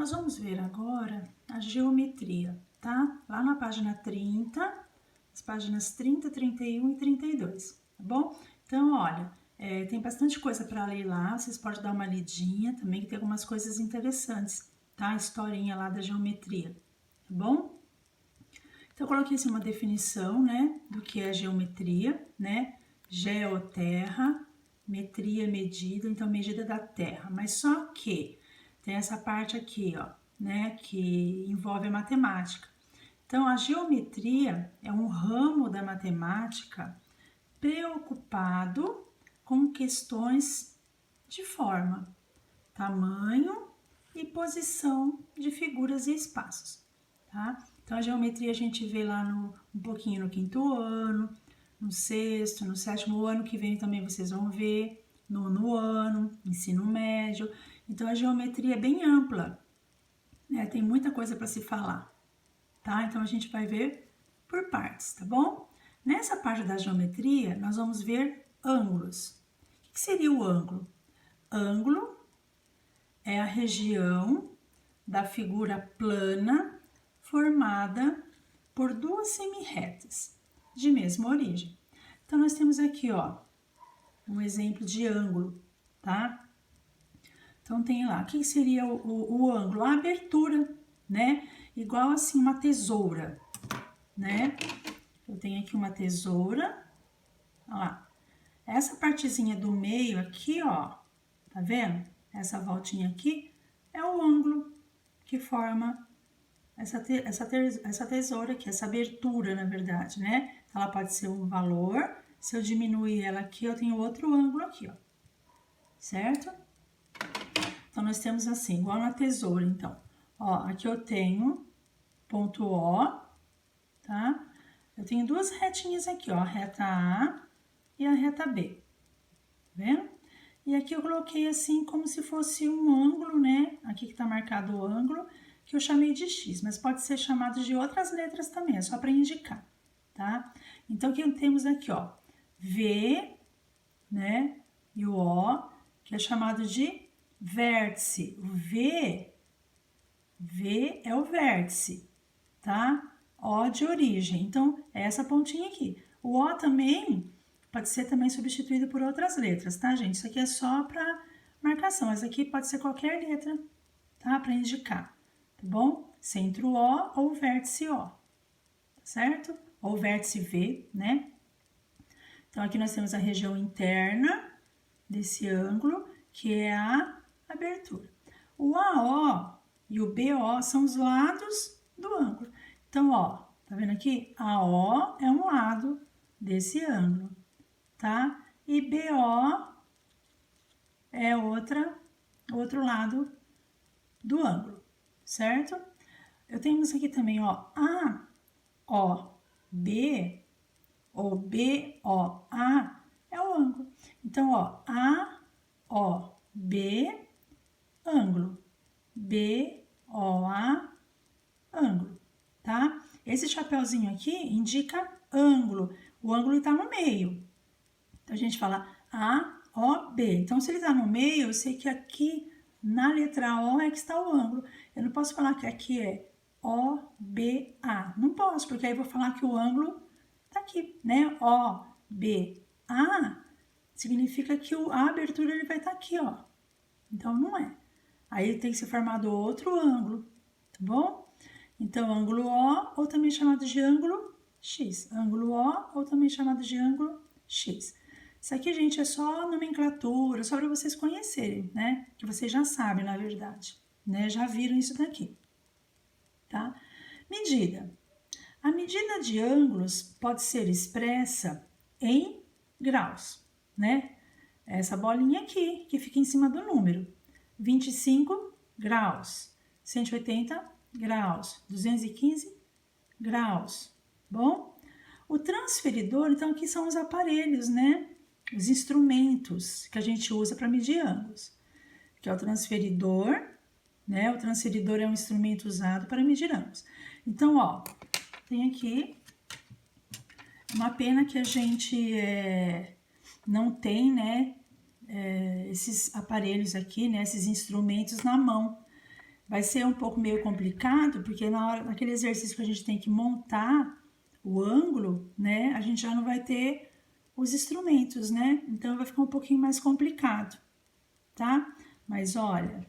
Nós vamos ver agora a geometria, tá? Lá na página 30, as páginas 30, 31 e 32, tá bom? Então, olha, tem bastante coisa para ler lá, vocês podem dar uma lidinha também, que tem algumas coisas interessantes, tá? A historinha lá da geometria, tá bom? Então, eu coloquei assim uma definição, né, do que é geometria, né? Geoterra, metria, medida, então medida da terra, mas só que tem essa parte aqui, ó, né, que envolve a matemática. Então, a geometria é um ramo da matemática preocupado com questões de forma, tamanho e posição de figuras e espaços, tá? Então, a geometria a gente vê lá um pouquinho no 5º ano, no 6º, no 7º ano que vem também vocês vão ver, no 9º ano, ensino médio. Então, a geometria é bem ampla, né? Tem muita coisa para se falar, tá? Então, a gente vai ver por partes, tá bom? Nessa parte da geometria, nós vamos ver ângulos. O que seria o ângulo? Ângulo é a região da figura plana formada por duas semi-retas de mesma origem. Então, nós temos aqui, ó, um exemplo de ângulo, tá? Então, tem lá, o que seria o ângulo? A abertura, né? Igual assim uma tesoura, né? Eu tenho aqui uma tesoura, ó lá. Essa partezinha do meio aqui, ó, tá vendo? Essa voltinha aqui é o ângulo que forma essa tesoura aqui, essa abertura, na verdade, né? Ela pode ser um valor, se eu diminuir ela aqui, eu tenho outro ângulo aqui, ó, certo? Então, nós temos assim, igual na tesoura, então. Ó, aqui eu tenho ponto O, tá? Eu tenho duas retinhas aqui, ó, a reta A e a reta B, tá vendo? E aqui eu coloquei assim como se fosse um ângulo, né? Aqui que tá marcado o ângulo, que eu chamei de X, mas pode ser chamado de outras letras também, é só para indicar, tá? Então, o que temos aqui, ó, V, né? E o O, que é chamado de vértice. O V é o vértice, tá? O de origem. Então, é essa pontinha aqui. O O também pode ser também substituído por outras letras, tá, gente? Isso aqui é só para marcação. Essa aqui pode ser qualquer letra, tá? Para indicar, tá bom? Centro O ou vértice O, tá certo? Ou vértice V, né? Então, aqui nós temos a região interna desse ângulo, que é a abertura. O AO e o BO são os lados do ângulo. Então, ó, tá vendo aqui? AO é um lado desse ângulo, tá? E BO é outro lado do ângulo, certo? Eu tenho aqui também, ó, AOB ou BOA é o ângulo. Então, ó, AOB, ângulo. BOA, ângulo, tá? Esse chapeuzinho aqui indica ângulo. O ângulo está no meio. Então, a gente fala AOB. Então, se ele está no meio, eu sei que aqui na letra O é que está o ângulo. Eu não posso falar que aqui é OBA. Não posso, porque aí eu vou falar que o ângulo tá aqui, né? OBA significa que a abertura ele vai estar aqui, ó. Então, não é. Aí tem que ser formado outro ângulo, tá bom? Então, ângulo O, ou também chamado de ângulo X. Ângulo O, ou também chamado de ângulo X. Isso aqui, gente, é só nomenclatura, só para vocês conhecerem, né? Que vocês já sabem, na verdade, né? Já viram isso daqui, tá? Medida. A medida de ângulos pode ser expressa em graus, né? Essa bolinha aqui, que fica em cima do número. 25 graus, 180 graus, 215 graus, bom? O transferidor, então, aqui são os aparelhos, né? Os instrumentos que a gente usa para medir ângulos, que é o transferidor, né? O transferidor é um instrumento usado para medir ângulos. Então, ó, tem aqui uma pena que a gente não tem, né? Esses aparelhos aqui, né? Esses instrumentos na mão. vai ser um pouco meio complicado, porque naquele exercício que a gente tem que montar o ângulo, né, a gente já não vai ter os instrumentos, né? Então vai ficar um pouquinho mais complicado, tá? Mas olha,